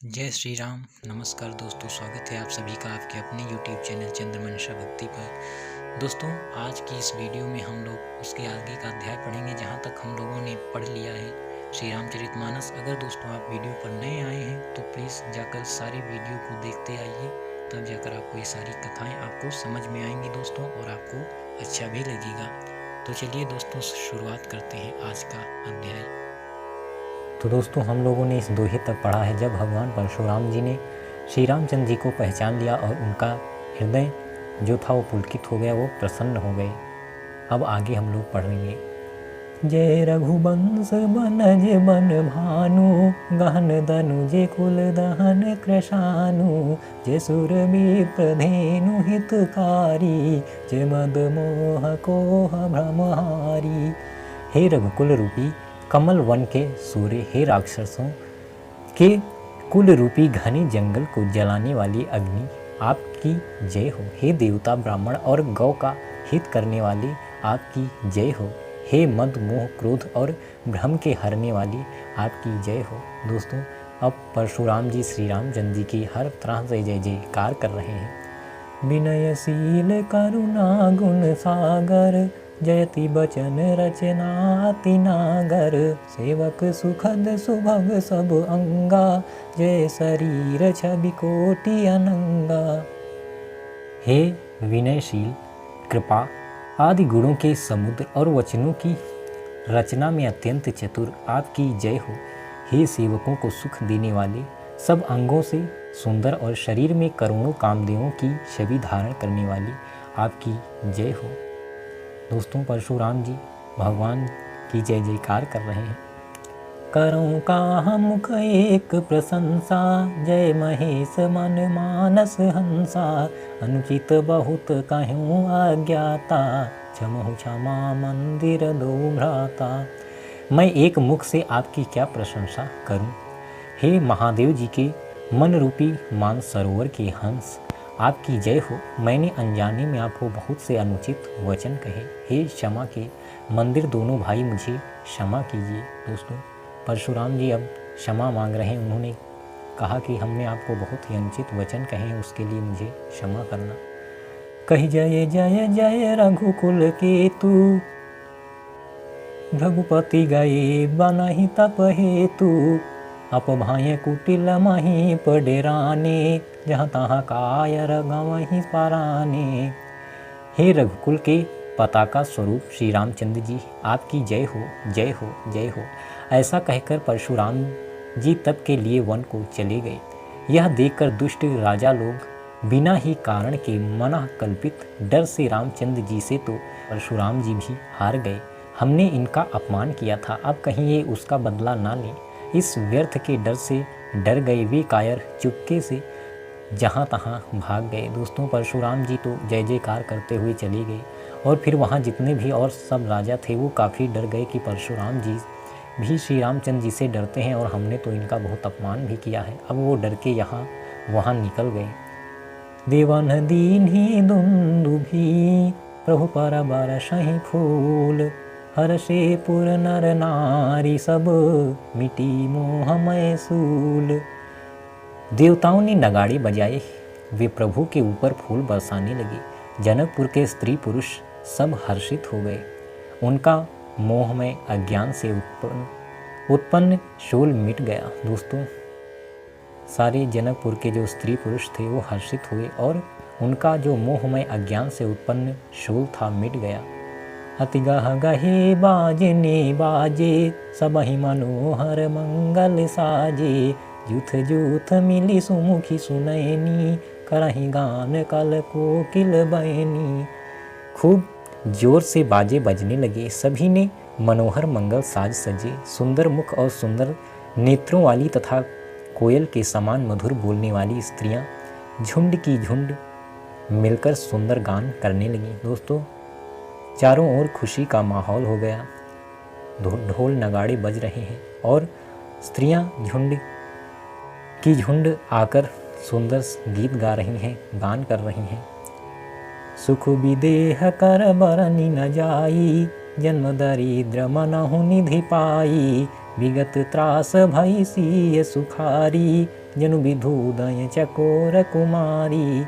जय श्री राम। नमस्कार दोस्तों, स्वागत है आप सभी का आपके अपने YouTube चैनल चंद्रमनीषा भक्ति पर। दोस्तों, आज की इस वीडियो में हम लोग उसके आगे का अध्याय पढ़ेंगे जहां तक हम लोगों ने पढ़ लिया है श्री रामचरितमानस। अगर दोस्तों आप वीडियो पर नए आए हैं तो प्लीज़ जाकर सारी वीडियो को देखते आइए, तब जाकर आपको ये सारी कथाएँ आपको समझ में आएंगी दोस्तों, और आपको अच्छा भी लगेगा। तो चलिए दोस्तों, शुरुआत करते हैं आज का अध्याय। तो दोस्तों, हम लोगों ने इस दोहे तक पढ़ा है जब भगवान परशुराम जी ने श्री रामचंद्र जी को पहचान लिया और उनका हृदय जो था वो पुलकित हो गया, वो प्रसन्न हो गए। अब आगे हम लोग पढ़ेंगे। जय रघुवंश बनज बन भानु, गहन धनुजे कुल दहन कृशानु, जय सुरबी प्रधेनु हितकारी, जय मद मोह कोह भ्रमहारी। हे रघुकुल रूपी कमल वन के सूर्य, हे राक्षसों के कुल रूपी घने जंगल को जलाने वाली अग्नि, आपकी जय हो। हे देवता ब्राह्मण और गौ का हित करने वाली, आपकी जय हो। हे मद मोह क्रोध और भ्रम के हरने वाली, आपकी जय हो। दोस्तों, अब परशुराम जी श्री रामचंद्र जी की हर तरह से जय जयकार कर रहे हैं। विनयशील करुणा गुण सागर, जयति बचन रचना अति नागर, सेवक सुखद सुभग सब अंगा, जय शरीर छवि कोटि अनंगा। हे विनयशील, कृपा आदि गुणों के समुद्र और वचनों की रचना में अत्यंत चतुर, आपकी जय हो। हे सेवकों को सुख देने वाले, सब अंगों से सुंदर और शरीर में करोड़ों कामदेवों की छवि धारण करने वाली, आपकी जय हो। दोस्तों, परशुराम जी भगवान की जय जयकार कर रहे हैं। करूं का मुख एक प्रशंसा, जय महेश मन मानस हंसा, अनुचित बहुत कहूँ अज्ञाता, क्षमहु क्षमा मंदिर दो भ्राता। मैं एक मुख से आपकी क्या प्रशंसा करूं। हे महादेव जी के मन रूपी मान सरोवर के हंस, आपकी जय हो। मैंने अनजाने में आपको बहुत से अनुचित वचन कहे, हे क्षमा के मंदिर दोनों भाई, मुझे क्षमा कीजिए। दोस्तों, परशुराम जी अब क्षमा मांग रहे हैं। उन्होंने कहा कि हमने आपको बहुत ही अनुचित वचन कहे हैं, उसके लिए मुझे क्षमा करना। कही जय जय जय रघुकुल केतु, रघुपति गए बनहि तप हेतु, अपभाय कुटिल मही पडेराने, जहाँ तहाँ कायर गवहीं पराने। हे रघुकुल के पताका स्वरूप श्री रामचंद्र जी, आपकी जय हो, जय हो, जय हो। ऐसा कहकर परशुराम जी तप के लिए वन को चले गए। यह देखकर दुष्ट राजा लोग बिना ही कारण के मना कल्पित डर से रामचंद्र जी से तो परशुराम जी भी हार गए। हमने इनका अपमान किया था, अब कहीं ये उसका बदला ना लें। इस व्यर्थ के डर से डर गए वे कायर चुपके से जहाँ तहाँ भाग गए। दोस्तों, परशुराम जी तो जय जयकार करते हुए चले गए, और फिर वहाँ जितने भी और सब राजा थे वो काफ़ी डर गए कि परशुराम जी भी श्री रामचंद्र जी से डरते हैं और हमने तो इनका बहुत अपमान भी किया है। अब वो डर के यहाँ वहाँ निकल गए। देवन दीन ही दुंदुभी, प्रभु पर बरसहि फूल, हर्षे पुर नर नारी सब, मिटी मोहमय सूल। देवताओं ने नगाड़े बजाए, वे प्रभु के ऊपर फूल बरसाने लगे। जनकपुर के स्त्री पुरुष सब हर्षित हो गए। उनका मोहमय अज्ञान से उत्पन्न शोल मिट गया। दोस्तों, सारे जनकपुर के जो स्त्री पुरुष थे वो हर्षित हुए और उनका जो मोहमय अज्ञान से उत्पन्न शोल था मिट गया। अति गह गहे बाजने बाजे, सबहि मनोहर मंगल साजे, जूथ जूथ मिली सुमुखी सुनैनी, करहि गान कल कोकिल बयनी। खूब जोर से बाजे बजने लगे। सभी ने मनोहर मंगल साज सजे। सुंदर मुख और सुंदर नेत्रों वाली तथा कोयल के समान मधुर बोलने वाली स्त्रियां झुंड की झुंड मिलकर सुंदर गान करने लगी। दोस्तों, चारों ओर खुशी का माहौल हो गया। ढोल नगाड़े बज रहे हैं और स्त्रियां झुंड की झुंड आकर सुंदर गीत गा रही हैं, गान कर रही हैं। सुख विदेह कर बरनी न जाई, जन्म दरिद्र मनहु निधि पाई, विगत त्रास भई सिय सुखारी, जनु विधुदय चकोर कुमारी।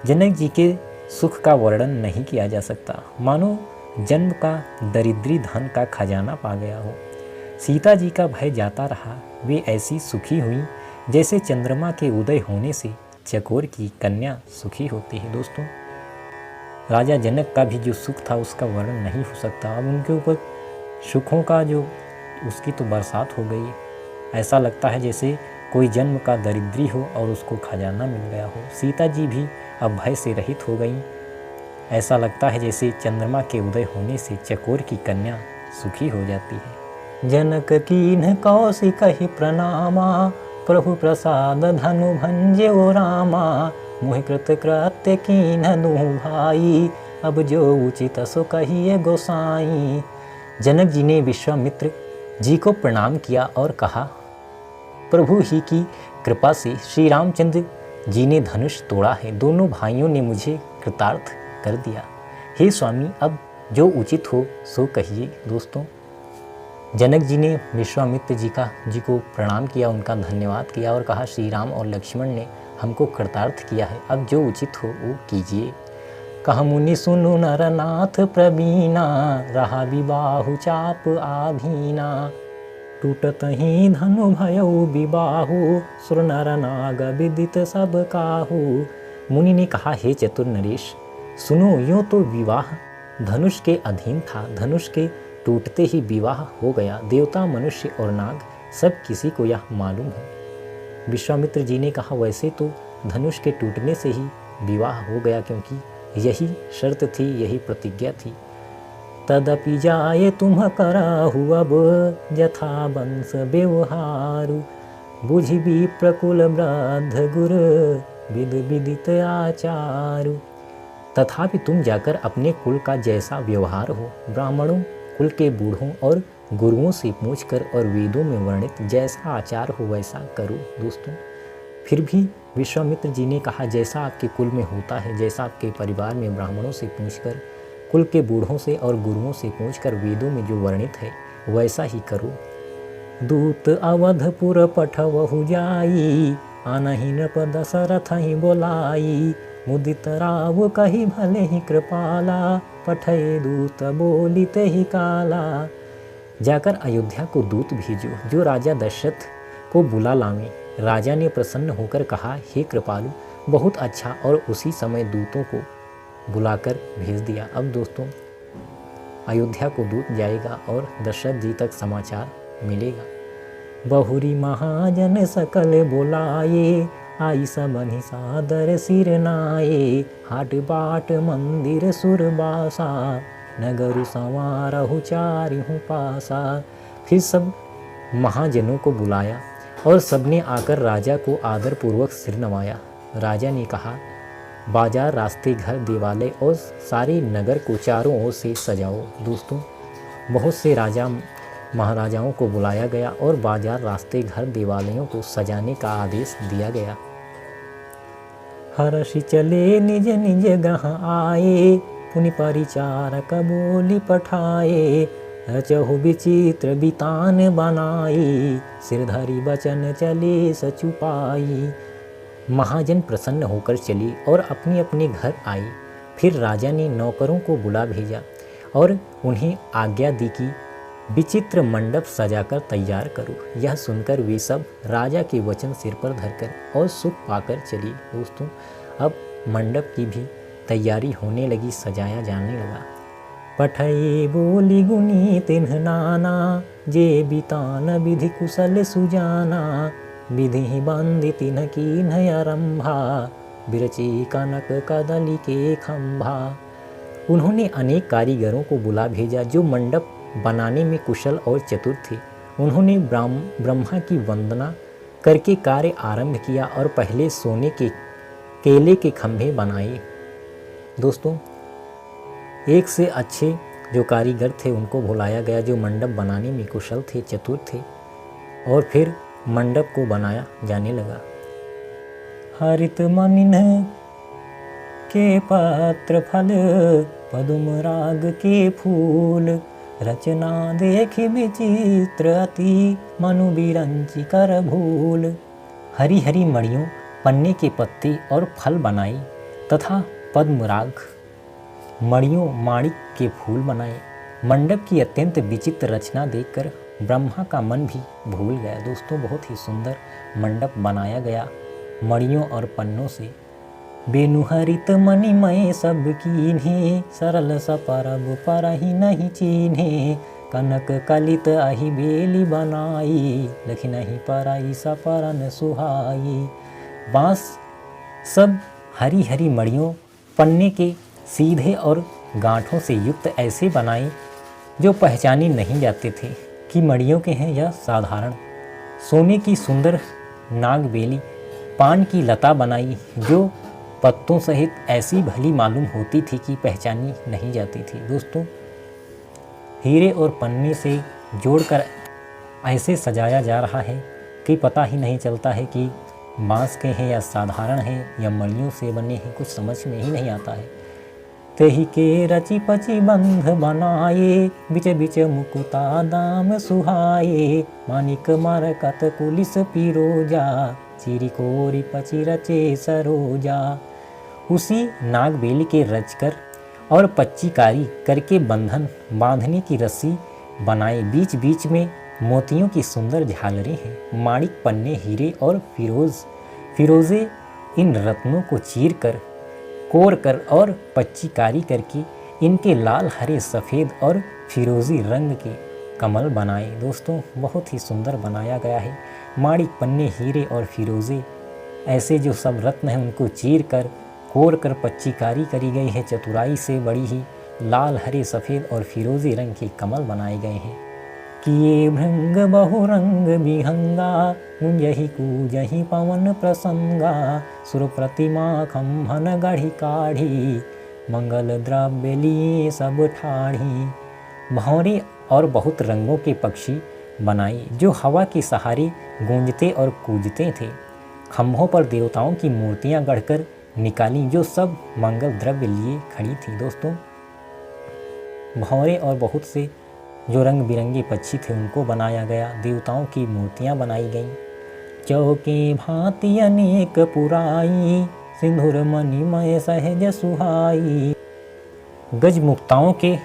जनक जी के सुख का वर्णन नहीं किया जा सकता, मानो जन्म का दरिद्री धन का खजाना पा गया हो। सीता जी का भय जाता रहा, वे ऐसी सुखी हुई जैसे चंद्रमा के उदय होने से चकोर की कन्या सुखी होती है। दोस्तों, राजा जनक का भी जो सुख था उसका वर्णन नहीं हो सकता। अब उनके ऊपर सुखों का जो उसकी तो बरसात हो गई। ऐसा लगता है जैसे कोई जन्म का दरिद्री हो और उसको खजाना मिल गया हो। सीता जी भी अब भय से रहित हो गई। ऐसा लगता है जैसे चंद्रमा के उदय होने से चकोर की कन्या सुखी हो जाती है। जनक कीन्ह कौशिकहि प्रणामा, प्रभु प्रसाद धनु भंजे ओ रामा। मोहि कृत कृत्य कीन्ह दुहु भाई, अब जो उचित सो कहिए गोसाई। जनक जी ने विश्वामित्र जी को प्रणाम किया और कहा, प्रभु ही की कृपा से श्री रामचंद्र जी ने धनुष तोड़ा है, दोनों भाइयों ने मुझे कृतार्थ कर दिया। हे स्वामी, अब जो उचित हो सो कहिए। दोस्तों, जनक जी ने विश्वामित्र जी को प्रणाम किया, उनका धन्यवाद किया और कहा, श्री राम और लक्ष्मण ने हमको कृतार्थ किया है, अब जो उचित हो वो कीजिए। कहा मुनि सुनु नरनाथ प्रवीणा, रहा विबाहु चाप आभीना। टूटत ही धनु भयउ विबाहु, सुर नर नाग विदित सब काहू। मुनि ने कहा, हे चतुर नरेश, सुनो, यूँ तो विवाह धनुष के अधीन था, धनुष के टूटते ही विवाह हो गया। देवता, मनुष्य और नाग सब किसी को यह मालूम है। विश्वामित्र जी ने कहा, वैसे तो धनुष के टूटने से ही विवाह हो गया, क्योंकि यही शर्त थी, यही प्रतिज्ञा थी। तदपि जाए तुम कराहु अब, जथा वंश व्यवहारु। बुझि भी प्रकुल वृद्ध गुर, विद विदित आचारु। तथापि तुम जाकर अपने कुल का जैसा व्यवहार हो, ब्राह्मणों, कुल के बूढ़ों और गुरुओं से पूछकर और वेदों में वर्णित जैसा आचार हो वैसा करो। दोस्तों, फिर भी विश्वामित्र जी ने कहा, जैसा आपके कुल में होता है, जैसा आपके परिवार में ब्राह्मणों से पूछकर, कुल के बूढ़ों से और गुरुओं से पूछकर वेदों में जो वर्णित है वैसा ही करो। दूत अवधपुर पठवहु जाई, आनहि नृप दशरथ ही बोलाई। मुदित राव कही भले ही कृपाला, पठय दूत बोलिते ही काला। जाकर अयोध्या को दूत भेजो, जो राजा दशरथ को बुला लावे। राजा ने प्रसन्न होकर कहा, हे कृपालु, बहुत अच्छा, और उसी समय दूतों को बुलाकर भेज दिया। अब दोस्तों, अयोध्या को दूत जाएगा और दशरथ जी तक समाचार मिलेगा। बहुरी महाजन सकल बोलाए, आई सबनि सादर सिर नाये। हाट बाट मंदिर सुरबासा, नगरु संवारहु चारिहु पासा। फिर सब महाजनों को बुलाया और सबने आकर राजा को आदर पूर्वक सिर नवाया। राजा ने कहा, बाजार, रास्ते, घर, देवालय और सारे नगर को चारों ओर से सजाओ। दोस्तों, बहुत से राजा महाराजाओं को बुलाया गया और बाजार, रास्ते, घर, देवालयों को सजाने का आदेश दिया गया। हर्षि चले निज निज ग्रह आए, पुनि परिचारक बोली पठाए। रचहु विचित्र बितान बनाई, सिरधरि बचन चले सचुपाई। महाजन प्रसन्न होकर चली और अपने अपने घर आई। फिर राजा ने नौकरों को बुला भेजा और उन्हें आज्ञा दी कि विचित्र मंडप सजाकर तैयार करो। यह सुनकर वे सब राजा के वचन सिर पर धरकर और सुख पाकर चली। दोस्तों, अब मंडप की भी तैयारी होने लगी, सजाया जाने लगा। पठई बोली गुनी तिन्ह नाना, जे बितान विधि कुशल सुजाना। विधि बंदी तिन्ह कीन्ह आरंभा, बिरची कनक कदली के खंभा। उन्होंने अनेक कारीगरों को बुला भेजा जो मंडप बनाने में कुशल और चतुर थे। उन्होंने ब्रह्मा की वंदना करके कार्य आरंभ किया और पहले सोने के केले के खंभे बनाए। दोस्तों, एक से अच्छे जो कारीगर थे उनको बुलाया गया, जो मंडप बनाने में कुशल थे, चतुर थे, और फिर मंडप को बनाया जाने लगा। हरित मनिन के पत्र फल, पदुम राग के फूल। रचना देखि विचित्र अति, मनु बिरंची कर भूल। हरी हरी मड़ियों पन्ने के पत्ते और फल बनाए तथा पद्मराग मड़ियों माणिक के फूल बनाए। मंडप की अत्यंत विचित्र रचना देखकर ब्रह्मा का मन भी भूल गया। दोस्तों बहुत ही सुंदर मंडप बनाया गया मड़ियों और पन्नों से। बेनुहरित मणिमय सब कीन्हे, सरल सपरब परहि नहीं चीन्हे। कनक कलित अहि बेली बनाई, लखि नहीं परई सपरन सुहाई। बाँस सब हरी हरी मड़ियों पन्ने के सीधे और गांठों से युक्त ऐसे बनाए जो पहचाने नहीं जाते थे कि मड़ियों के हैं या साधारण। सोने की सुंदर नागबेली पान की लता बनाई जो पत्तों सहित ऐसी भली मालूम होती थी कि पहचानी नहीं जाती थी। दोस्तों हीरे और पन्ने से जोड़कर ऐसे सजाया जा रहा है कि पता ही नहीं चलता है कि बांस के हैं या साधारण हैं या मड़ियों से बने हैं, कुछ समझ में ही नहीं आता है। तेहि के रची पची बंध बनाए, बिच बिच मुकुता दाम सुहाए। मानिक मरकत कुलिस पिरोजा, चिरी कोरी पची रचे सरोजा। उसी नागबेली के रचकर और पच्चीकारी करके बंधन बांधने की रस्सी बनाए। बीच बीच में मोतियों की सुंदर झालरें हैं। माणिक पन्ने हीरे और फिरोजे इन रत्नों को चीर कर कोर कर और पच्चीकारी करके इनके लाल हरे सफ़ेद और फिरोज़ी रंग के कमल बनाए। दोस्तों बहुत ही सुंदर बनाया गया है। माणिक पन्ने हीरे और फिरोज़े ऐसे जो सब रत्न हैं उनको चीर कर कोर कर पच्चीकारी करी गई है। चतुराई से बड़ी ही लाल हरे सफ़ेद और फिरोज़ी रंग के कमल बनाए गए हैं। किए भृंग बहुरंग विहंगा, गुंजहि कूजहि पवन प्रसंगा। सुर प्रतिमा खम्भन गढ़ी काढ़ी, मंगल द्रव्य लिए सब ठाढ़ी। भंवरे और बहुत रंगों के पक्षी बनाए जो हवा के सहारे गूंजते और कूजते थे। खम्भों पर देवताओं की मूर्तियां गढ़कर निकाली जो सब मंगल द्रव्य लिए खड़ी थी। दोस्तों भंवरे और बहुत से जो रंग बिरंगे पक्षी थे उनको बनाया गया। देवताओं की मूर्तियां बनाई गईं। चौके भांति अनेक पुराई, सिंधुर मणिमय सहज सुहाई। गजमुक्ताओं के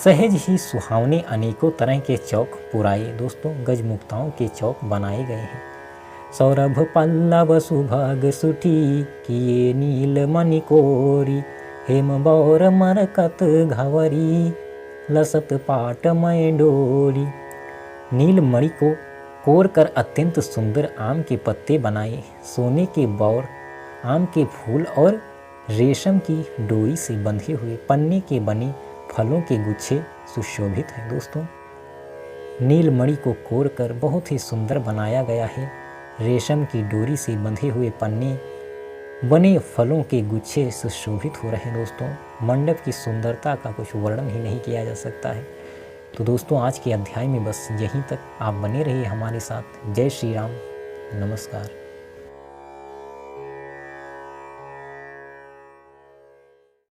सहज ही सुहावने अनेकों तरह के चौक पुराए। दोस्तों गजमुक्ताओं के चौक बनाए गए हैं। सौरभ पल्लव सुभग सुठी, किए नील मणि कोरी। हेम बौर मरकत घवरी, लसत पाटमय डोरी। नील मणि को कोर कर अत्यंत सुंदर आम के पत्ते बनाए। सोने के बौर आम के फूल और रेशम की डोरी से बंधे हुए पन्ने के बने फलों के गुच्छे सुशोभित हैं। दोस्तों नील मणि को कोर कर बहुत ही सुंदर बनाया गया है। रेशम की डोरी से बंधे हुए पन्ने बने फलों के गुच्छे सुशोभित हो रहे हैं। दोस्तों मंडप की सुंदरता का कुछ वर्णन ही नहीं किया जा सकता है। तो दोस्तों आज के अध्याय में बस यहीं तक। आप बने रहिए हमारे साथ। जय श्री राम। नमस्कार।